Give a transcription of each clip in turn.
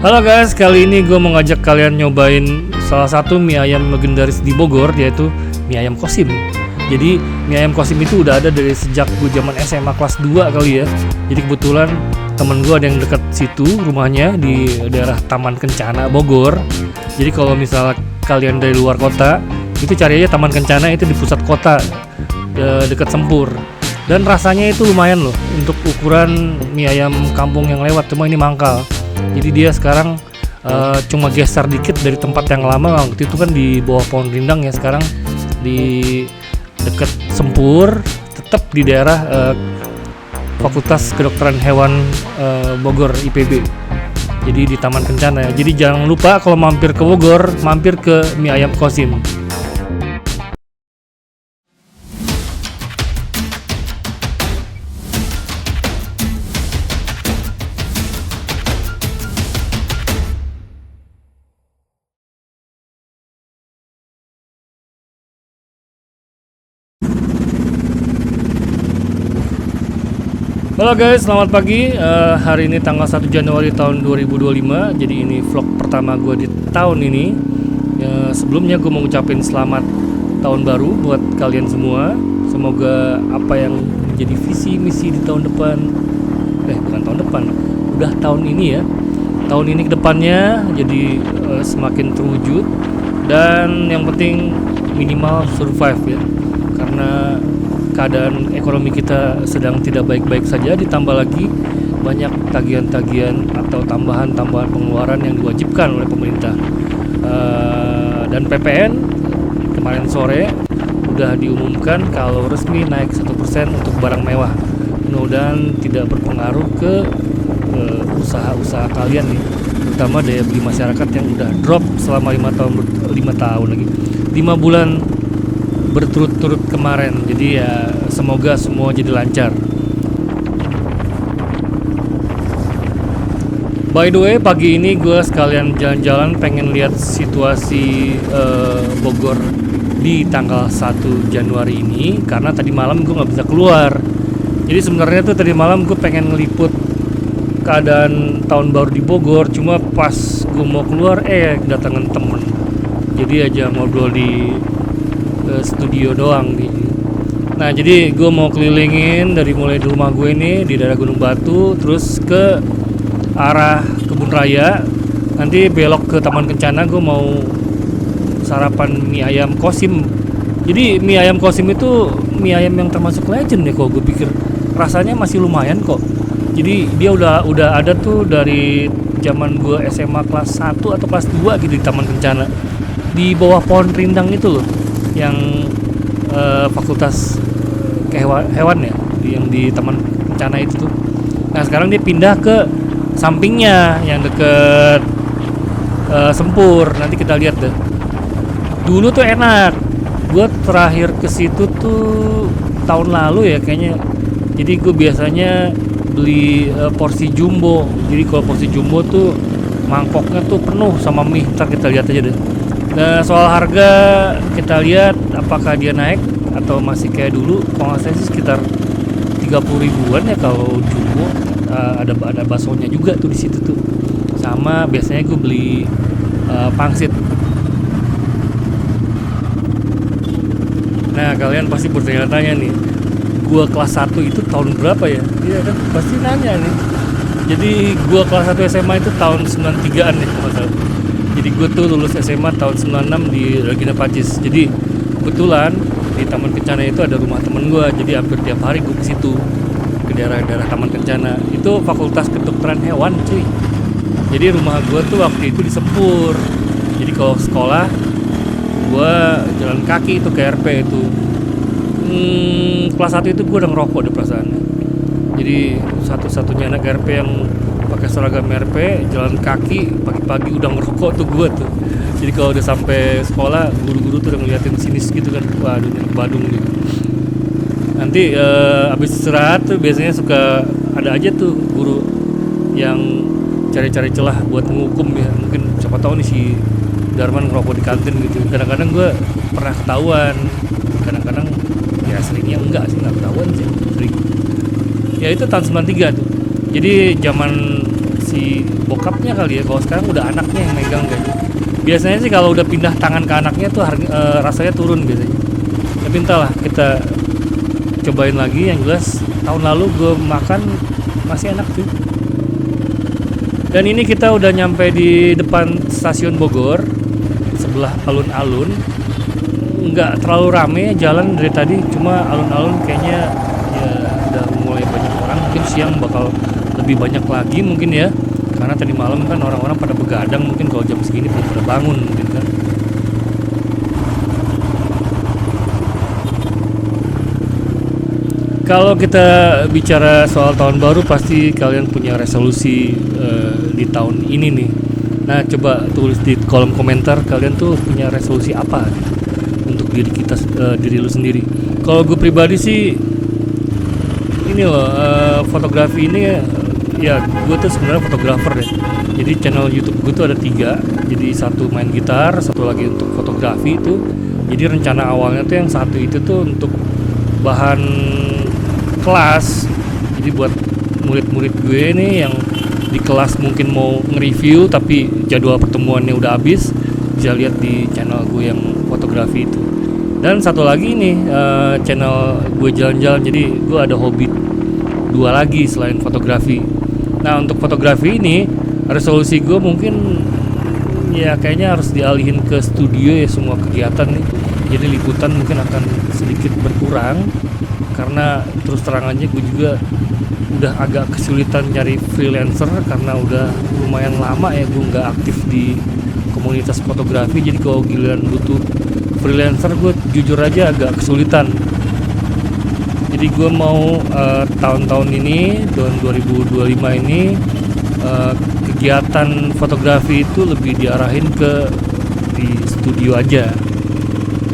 Halo guys, kali ini gue mau ngajak kalian nyobain salah satu mie ayam legendaris di Bogor, yaitu mie ayam Kosim. Jadi mie ayam Kosim itu udah ada dari sejak gue zaman SMA kelas 2 kali ya. Jadi kebetulan temen gue ada yang dekat situ rumahnya di daerah Taman Kencana Bogor. Jadi kalau misalnya kalian dari luar kota, itu cari aja Taman Kencana, itu di pusat kota, dekat Sempur. Dan rasanya itu lumayan loh untuk ukuran mie ayam kampung yang lewat, cuma ini mangkal. Jadi dia sekarang cuma geser dikit dari tempat yang lama. Waktu itu kan di bawah pohon rindang ya, sekarang di deket Sempur, tetap di daerah Fakultas Kedokteran Hewan Bogor IPB. Jadi di Taman Kencana ya. Jadi jangan lupa kalau mampir ke Bogor, mampir ke mie ayam Kosim. Halo guys, selamat pagi. Hari ini tanggal 1 Januari tahun 2025. Jadi ini vlog pertama gue di tahun ini. Sebelumnya gue mau ngucapin selamat tahun baru buat kalian semua. Semoga apa yang menjadi visi misi di tahun depan, bukan tahun depan, udah tahun ini ya. Tahun ini ke depannya jadi semakin terwujud. Dan yang penting minimal survive ya. Karena keadaan ekonomi kita sedang tidak baik-baik saja, ditambah lagi banyak tagihan-tagihan atau tambahan-tambahan pengeluaran yang diwajibkan oleh pemerintah. Dan PPN kemarin sore udah diumumkan kalau resmi naik 1% untuk barang mewah. Mudah-mudahan tidak berpengaruh ke usaha-usaha kalian nih, terutama daya beli masyarakat yang udah drop selama 5 bulan berturut-turut kemarin. Jadi ya semoga semua jadi lancar. By the way, pagi ini gue sekalian jalan-jalan pengen lihat situasi Bogor di tanggal 1 Januari ini, karena tadi malam gue gak bisa keluar. Jadi sebenarnya tuh tadi malam gue pengen ngeliput keadaan tahun baru di Bogor, cuma pas gue mau keluar kedatangan temen. Jadi aja ngobrol di studio doang nih. Nah jadi gue mau kelilingin dari mulai di rumah gue ini di daerah Gunung Batu, terus ke arah Kebun Raya, nanti belok ke Taman Kencana. Gue mau sarapan mie ayam Kosim. Jadi mie ayam Kosim itu mie ayam yang termasuk legend ya, kok gue pikir rasanya masih lumayan kok. Jadi dia udah ada tuh dari zaman gue SMA kelas 1 atau kelas 2 gitu di Taman Kencana, di bawah pohon rindang itu loh, yang fakultas hewan ya, yang di Taman Kencana itu tuh. Nah sekarang dia pindah ke sampingnya yang deket Sempur. Nanti kita lihat deh. Dulu tuh enak. Gue terakhir ke situ tuh tahun lalu ya kayaknya. Jadi gue biasanya beli porsi jumbo. Jadi kalau porsi jumbo tuh mangkoknya tuh penuh sama mie. Ntar kita lihat aja deh. Nah soal harga kita lihat apakah dia naik atau masih kayak dulu. Kalau nggak salah sih sekitar 30 ribuan ya kalau jumbo. Ada baksonya juga tuh di situ tuh. Sama biasanya gue beli pangsit. Nah kalian pasti bertanya-tanya nih, gue kelas 1 itu tahun berapa ya? Iya kan pasti nanya nih. Jadi gue kelas 1 SMA itu tahun 93an ya masalah. Jadi gue tuh lulus SMA tahun 96 di Regina Pacis. Jadi kebetulan di Taman Kencana itu ada rumah temen gue. Jadi hampir tiap hari gue ke situ, ke daerah-daerah Taman Kencana. Itu Fakultas Kedokteran Hewan cuy. Jadi rumah gue tuh waktu itu di Sempur. Jadi kalau sekolah gue jalan kaki itu ke RP itu. Kelas 1 itu gue udah ngerokok deh perasaannya. Jadi satu-satunya anak RP yang pakai seragam RP jalan kaki pagi-pagi udah ngerokok tuh gue tuh. Jadi kalau udah sampai sekolah, guru-guru tuh udah ngeliatin sinis gitu kan, waduh ini Badung gitu. Nanti abis istirahat tuh biasanya suka ada aja tuh guru yang cari-cari celah buat menghukum ya. Mungkin siapa tahu nih si Darman ngerokok di kantin gitu. Kadang-kadang gue pernah ketahuan, kadang-kadang ya seringnya enggak sih, nggak ketahuan sih sering. Ya itu tahun 93 tuh. Jadi zaman si bokapnya kali ya. Kalau sekarang udah anaknya yang megang kan. Biasanya sih kalau udah pindah tangan ke anaknya tuh rasanya turun biasanya. Tapi entahlah, kita cobain lagi. Yang jelas tahun lalu gue makan masih enak tuh. Dan ini kita udah nyampe di depan stasiun Bogor, sebelah alun-alun. Nggak terlalu rame jalan dari tadi, cuma alun-alun kayaknya ya udah mulai banyak orang. Mungkin siang bakal lebih banyak lagi mungkin ya, karena tadi malam kan orang-orang pada begadang, mungkin kalau jam segini belum pada bangun mungkin kan. Kalau kita bicara soal tahun baru, pasti kalian punya resolusi di tahun ini nih. Nah, coba tulis di kolom komentar kalian tuh punya resolusi apa gitu, untuk diri kita, diri lu sendiri. Kalau gue pribadi sih ini loh, fotografi ini ya gue tuh sebenarnya fotografer ya. Jadi channel YouTube gue tuh ada 3. Jadi satu main gitar, satu lagi untuk fotografi itu. Jadi rencana awalnya tuh yang satu itu tuh untuk bahan kelas. Jadi buat murid-murid gue nih yang di kelas mungkin mau nge-review tapi jadwal pertemuannya udah habis, bisa lihat di channel gue yang fotografi itu. Dan satu lagi nih, channel gue jalan-jalan. Jadi gue ada hobi 2 lagi selain fotografi. Nah, untuk fotografi ini resolusi gue mungkin ya kayaknya harus dialihin ke studio ya, semua kegiatan nih. Jadi liputan mungkin akan sedikit berkurang, karena terus terang aja gue juga udah agak kesulitan cari freelancer karena udah lumayan lama ya gue nggak aktif di komunitas fotografi. Jadi kalau giliran butuh freelancer, gue jujur aja agak kesulitan. Jadi gue mau tahun-tahun ini, tahun 2025 ini, kegiatan fotografi itu lebih diarahin ke di studio aja.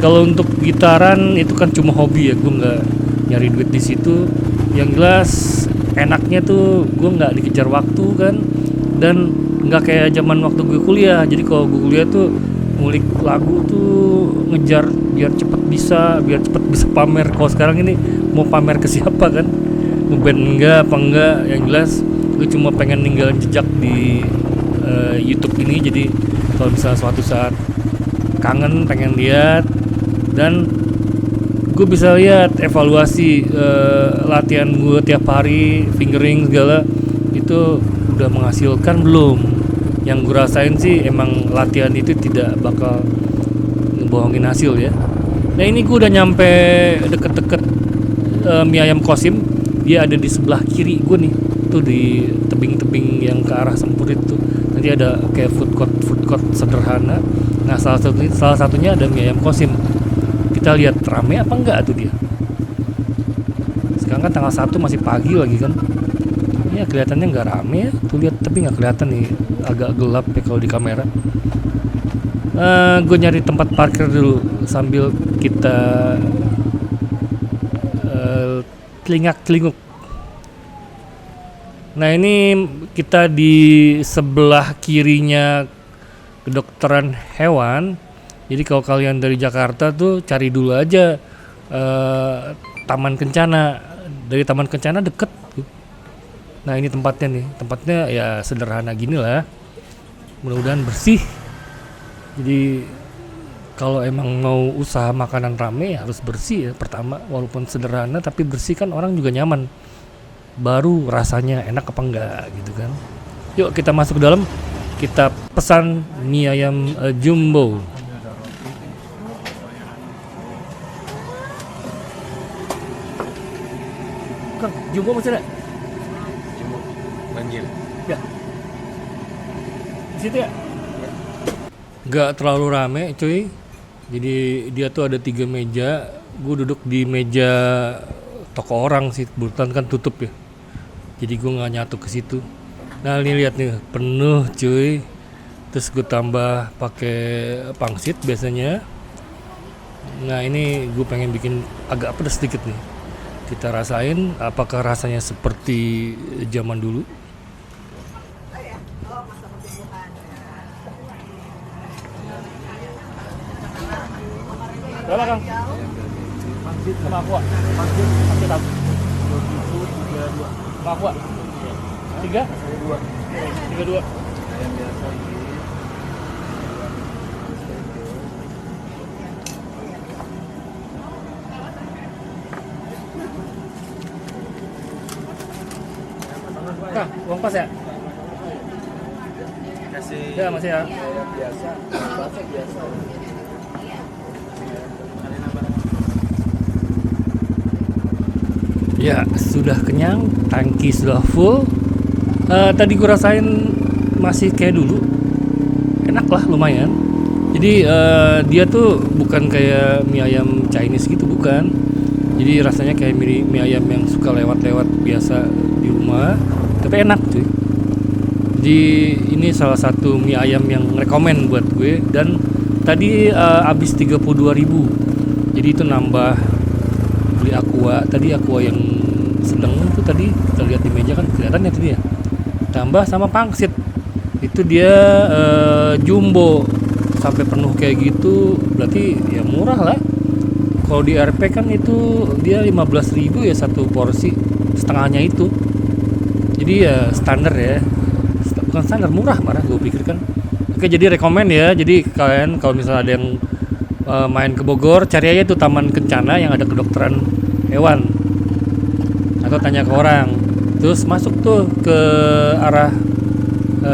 Kalau untuk gitaran itu kan cuma hobi ya, gue nggak nyari duit di situ. Yang jelas enaknya tuh gue nggak dikejar waktu kan, dan nggak kayak zaman waktu gue kuliah. Jadi kalau gue kuliah tuh ngulik lagu tuh ngejar biar cepet bisa pamer. Kalau sekarang ini mau pamer ke siapa kan, ngeband enggak apa enggak. Yang jelas gue cuma pengen ninggalin jejak di YouTube ini. Jadi kalau misalnya suatu saat kangen pengen lihat, dan gue bisa lihat evaluasi latihan gue tiap hari, fingering segala itu udah menghasilkan belum. Yang gue rasain sih emang latihan itu tidak bakal ngebohongin hasil ya. Nah, ini gue udah nyampe deket-deket mie ayam Kosim. Dia ada di sebelah kiri gue nih, tuh di tebing-tebing yang ke arah Sempurit tuh. Nanti ada kayak food court sederhana. Nah, salah satunya ada mie ayam Kosim. Kita lihat rame apa enggak tuh dia. Sekarang kan tanggal 1 masih pagi lagi kan. Ya kelihatannya nggak rame ya. Tuh lihat, tapi nggak kelihatan nih, agak gelap ya kalau di kamera. Gue nyari tempat parkir dulu sambil kita telingak-telinguk. Nah, ini kita di sebelah kirinya kedokteran hewan. Jadi kalau kalian dari Jakarta tuh cari dulu aja Taman Kencana. Dari Taman Kencana deket tuh. Nah, ini tempatnya nih. Tempatnya ya sederhana gini lah. Mudah-mudahan bersih. Jadi kalau emang mau usaha makanan rame ya harus bersih ya pertama. Walaupun sederhana tapi bersih kan orang juga nyaman. Baru rasanya enak apa enggak gitu kan. Yuk kita masuk ke dalam. Kita pesan mie ayam jumbo. Kang, jumbo masih ada? Jumbo banjir. Ya. Di situ ya? Gak terlalu rame cuy. Jadi dia tuh ada 3 meja. Gue duduk di meja toko orang sih. Kebetulan kan tutup ya. Jadi gue gak nyatu ke situ. Nah, ini lihat nih, penuh cuy. Terus gue tambah pakai pangsit biasanya. Nah, ini gue pengen bikin agak pedas sedikit nih. Kita rasain apakah rasanya seperti zaman dulu. Berapa Kang? Pangsit sama aqua. Pangsit aku. 2732. Sama aqua. Tiga? Tiga dua. Ayam biasa ini. Kak, uang pas ya? Kasih Ya masih ya. ayam biasa, biasa biasa. Ya, sudah kenyang, tangki sudah full. Tadi gue rasain masih kayak dulu, enak lah lumayan. Jadi dia tuh bukan kayak mie ayam Chinese gitu, bukan. Jadi rasanya kayak mie ayam yang suka lewat-lewat biasa di rumah, tapi enak cuy. Jadi ini salah satu mie ayam yang rekomen buat gue. Dan tadi habis 32.000. Jadi itu nambah beli aqua. Tadi aqua yang sedang itu tadi kita lihat di meja kan kelihatan ya tadi ya. Tambah sama pangsit. Itu dia jumbo sampai penuh kayak gitu, berarti ya murah lah. Kalau di RP kan itu dia 15.000 ya satu porsi, setengahnya itu. Jadi ya standar ya. Bukan standar, murah malah gue pikir kan. Oke, jadi rekomen ya. Jadi kalian kalau misalnya ada yang main ke Bogor, cari aja tuh Taman Kencana yang ada kedokteran hewan, atau tanya ke orang. Terus masuk tuh ke arah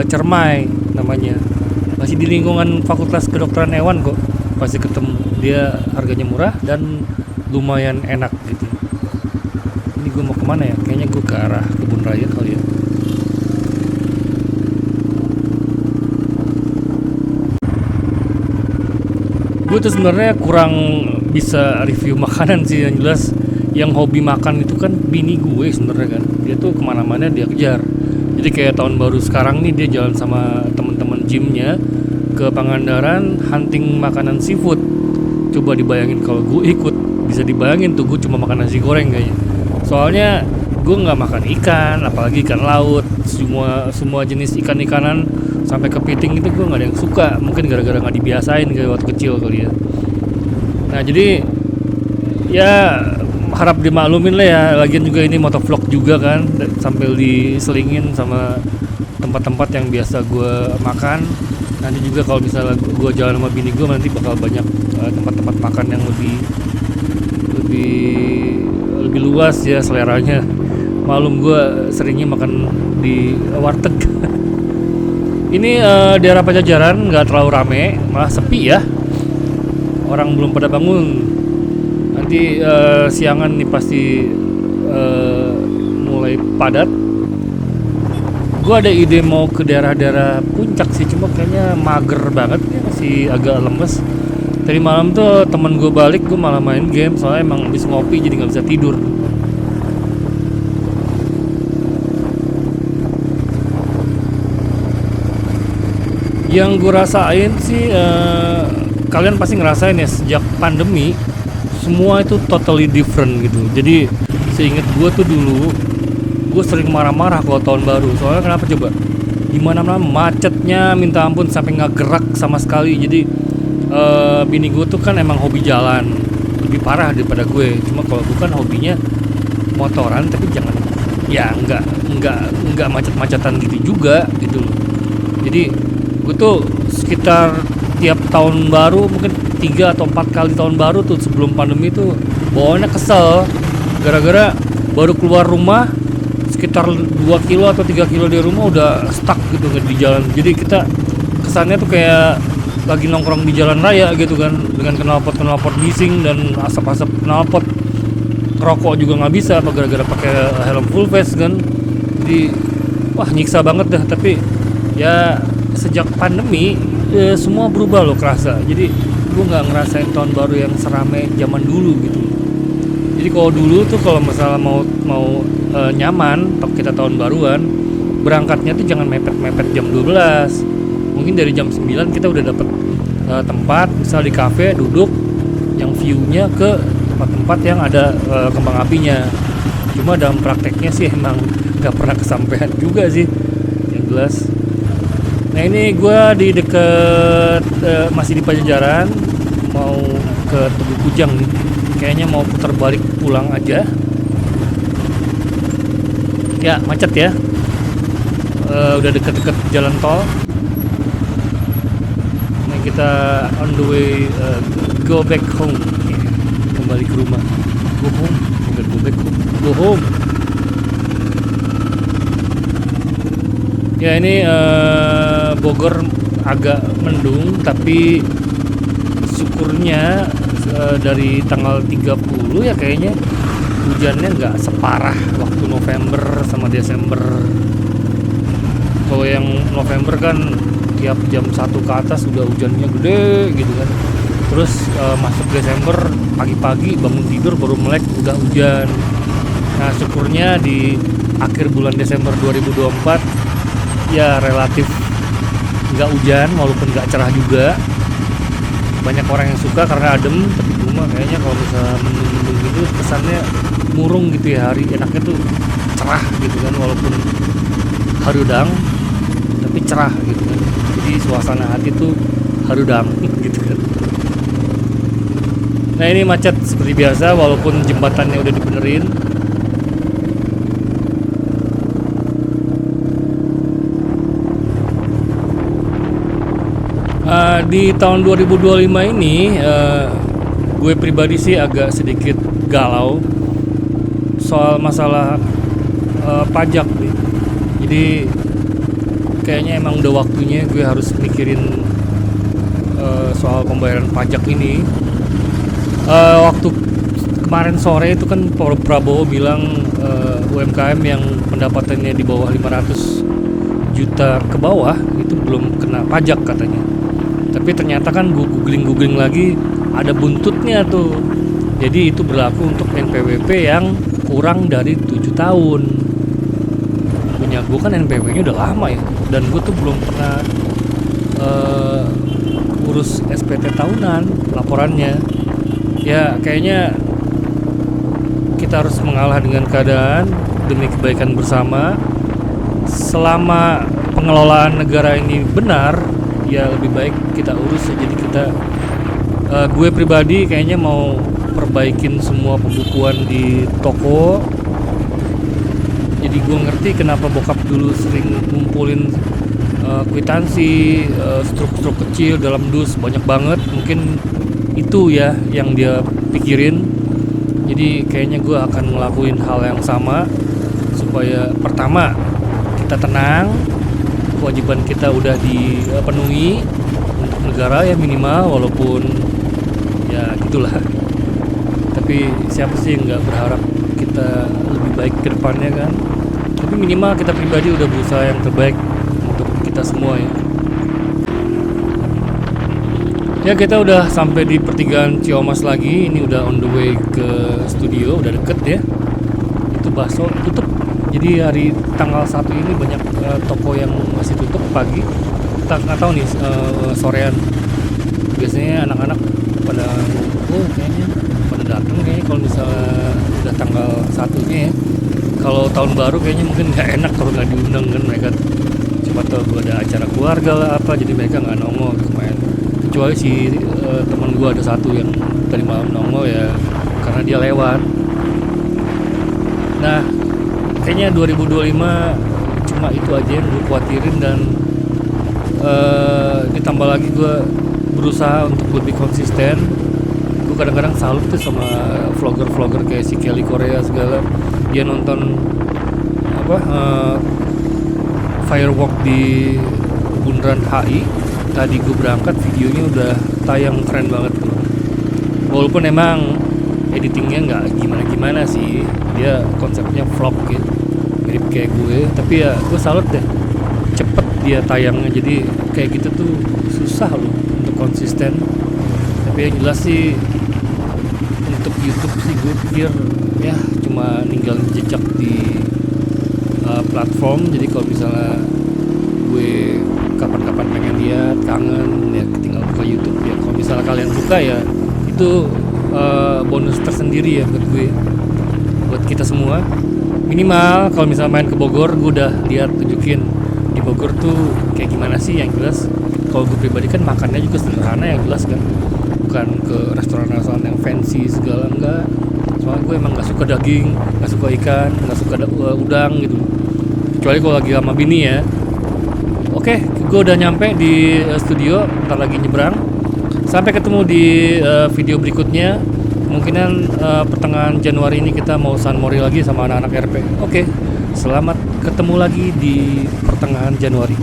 Cermai namanya, masih di lingkungan Fakultas Kedokteran Hewan kok. Pasti ketemu, dia harganya murah dan lumayan enak gitu. Ini gue mau kemana ya? Kayaknya gue ke arah Kebun Raya kali ya. Gue tuh sebenarnya kurang bisa review makanan sih, yang jelas yang hobi makan itu kan bini gue sebenarnya kan. Dia tuh kemana-mana dia kejar. Jadi kayak tahun baru sekarang nih dia jalan sama teman-teman gymnya ke Pangandaran hunting makanan seafood. Coba dibayangin kalau gue ikut, bisa dibayangin tuh gue cuma makan nasi goreng kayaknya. Soalnya gue nggak makan ikan, apalagi ikan laut. Semua jenis ikan-ikanan sampai kepiting itu gue nggak ada yang suka. Mungkin gara-gara nggak dibiasain kayak waktu kecil kali ya. Nah jadi ya harap dimaklumin lah ya. Lagian juga ini motovlog juga kan, sambil diselingin sama tempat-tempat yang biasa gue makan. Nanti juga kalau misalnya gue jalan sama bini gue, nanti bakal banyak tempat-tempat makan yang lebih luas ya seleranya. Malum gue seringnya makan di warteg. Ini di arah Pajajaran nggak terlalu rame, malah sepi ya. Orang belum pada bangun. Nanti siangan nih pasti mulai padat. Gue ada ide mau ke daerah-daerah puncak sih, cuma kayaknya mager banget ya, masih agak lemes. Tadi malam tuh temen gue balik, gue malah main game, soalnya emang habis ngopi jadi nggak bisa tidur. Yang gue rasain sih, kalian pasti ngerasain ya, sejak pandemi semua itu totally different gitu. Jadi seinget gue tuh dulu gue sering marah-marah kalau tahun baru. Soalnya kenapa coba? Dimana-mana macetnya minta ampun, sampai nggak gerak sama sekali. Jadi bini gue tuh kan emang hobi jalan, lebih parah daripada gue. Cuma kalau gue kan hobinya motoran, tapi jangan ya nggak macet-macetan gitu juga gitu loh. Jadi gue tuh sekitar tiap tahun baru mungkin 3 atau 4 kali tahun baru tuh sebelum pandemi tuh bawaannya kesel, gara-gara baru keluar rumah sekitar 2 kilo atau 3 kilo dari rumah udah stuck gitu kan di jalan. Jadi kita kesannya tuh kayak lagi nongkrong di jalan raya gitu kan, dengan knalpot bising dan asap-asap knalpot. Rokok juga nggak bisa apa gara-gara pakai helm full face kan. Jadi wah nyiksa banget dah. Tapi ya sejak pandemi semua berubah loh, kerasa. Jadi gue nggak ngerasain tahun baru yang serame zaman dulu gitu. Jadi kalau dulu tuh kalau misalnya mau nyaman kita tahun baruan, berangkatnya tuh jangan mepet-mepet jam 12. Mungkin dari jam 9 kita udah dapet tempat, misal di kafe duduk yang view-nya ke tempat-tempat yang ada kembang apinya. Cuma dalam prakteknya sih emang nggak pernah kesampaian juga sih, yang jelas. Nah ini gue di deket masih di Pajajaran, mau ke Tugu Kujang nih. Kayaknya mau putar balik pulang aja. Ya macet ya. udah deket-deket jalan tol. Nah kita on the way go back home, kembali ke rumah. Go home, bukan go back home, go home. Ya ini Bogor agak mendung, tapi syukurnya dari tanggal 30 ya kayaknya hujannya nggak separah waktu November sama Desember. Kalau yang November kan tiap jam 1 ke atas udah hujannya gede gitu kan. Terus masuk Desember pagi-pagi bangun tidur baru melek udah hujan. Nah syukurnya di akhir bulan Desember 2024 ya relatif nggak hujan walaupun nggak cerah juga. Banyak orang yang suka karena adem, tapi gue mah kayaknya kalau misalnya mendung-mendung gitu kesannya murung gitu ya. Hari enaknya tuh cerah gitu kan, walaupun harudang tapi cerah gitu kan. Jadi suasana hati tuh harudang gitu kan. Nah ini macet seperti biasa walaupun jembatannya udah dibenerin. Di tahun 2025 ini gue pribadi sih agak sedikit galau soal masalah pajak nih. Jadi kayaknya emang udah waktunya gue harus mikirin soal pembayaran pajak ini. Waktu kemarin sore itu kan Prabowo bilang UMKM yang pendapatannya di bawah 500 juta ke bawah itu belum kena pajak katanya. Tapi ternyata kan gue googling lagi ada buntutnya tuh. Jadi itu berlaku untuk NPWP yang kurang dari 7 tahun. Punya gue kan NPWP-nya udah lama ya. Dan gue tuh belum pernah urus SPT tahunan laporannya. Ya kayaknya kita harus mengalah dengan keadaan demi kebaikan bersama. Selama pengelolaan negara ini benar, ya lebih baik kita urus. Jadi kita gue pribadi kayaknya mau perbaikin semua pembukuan di toko. Jadi gue ngerti kenapa bokap dulu sering ngumpulin kwitansi struk-struk kecil dalam dus banyak banget. Mungkin itu ya yang dia pikirin. Jadi kayaknya gue akan ngelakuin hal yang sama supaya pertama kita tenang, kewajiban kita udah dipenuhi untuk negara ya minimal, walaupun ya gitulah. Tapi siapa sih yang nggak berharap kita lebih baik ke depannya kan? Tapi minimal kita pribadi udah berusaha yang terbaik untuk kita semua ya. Ya kita udah sampai di pertigaan Ciamas lagi. Ini udah on the way ke studio, udah deket ya. Itu bakso tutup. Jadi hari tanggal 1 ini banyak toko yang masih tutup pagi. Kita nggak tahu nih sorean. Biasanya anak-anak pada kayaknya pada datang kayaknya kalau misalnya udah tanggal 1-nya ya. Kalau tahun baru kayaknya mungkin nggak enak kalau nggak diundang kan mereka. Cuma tahu gue ada acara keluarga lah apa, jadi mereka nggak nongol kemarin. Kecuali si teman gue ada satu yang tadi malam nongol ya karena dia lewat. Nah kayaknya 2025 cuma itu aja yang gue khawatirin, dan ditambah lagi gue berusaha untuk lebih konsisten. Gue kadang-kadang salut tuh sama vlogger-vlogger kayak si Kelly Korea segala. Dia nonton firework di Bundaran HI. Tadi gue berangkat videonya udah tayang, keren banget tuh. Walaupun emang editingnya nggak gimana-gimana sih, dia konsepnya vlog gitu, mirip kayak gue. Tapi ya gue salut deh, cepet dia tayangnya. Jadi kayak gitu tuh susah loh untuk konsisten. Tapi yang jelas sih untuk YouTube sih gue pikir ya cuma ninggalin jejak di platform. Jadi kalau misalnya gue kapan-kapan pengen lihat, kangen ya tinggal buka YouTube ya. Kalau misalnya kalian suka ya itu bonus tersendiri ya buat gue, buat kita semua. Minimal kalau misalnya main ke Bogor, gue udah lihat, tunjukin di Bogor tuh kayak gimana sih. Yang jelas kalau gue pribadi kan makannya juga sederhana, yang jelas kan bukan ke restoran-restoran yang fancy segala, enggak. Soalnya gue emang gak suka daging, gak suka ikan, gak suka udang gitu. Kecuali kalau lagi sama bini ya, Oke, gue udah nyampe di studio, ntar lagi nyebrang. Sampai ketemu di video berikutnya. Mungkinan pertengahan Januari ini kita mau San Mori lagi sama anak-anak RP. Oke, selamat ketemu lagi di pertengahan Januari.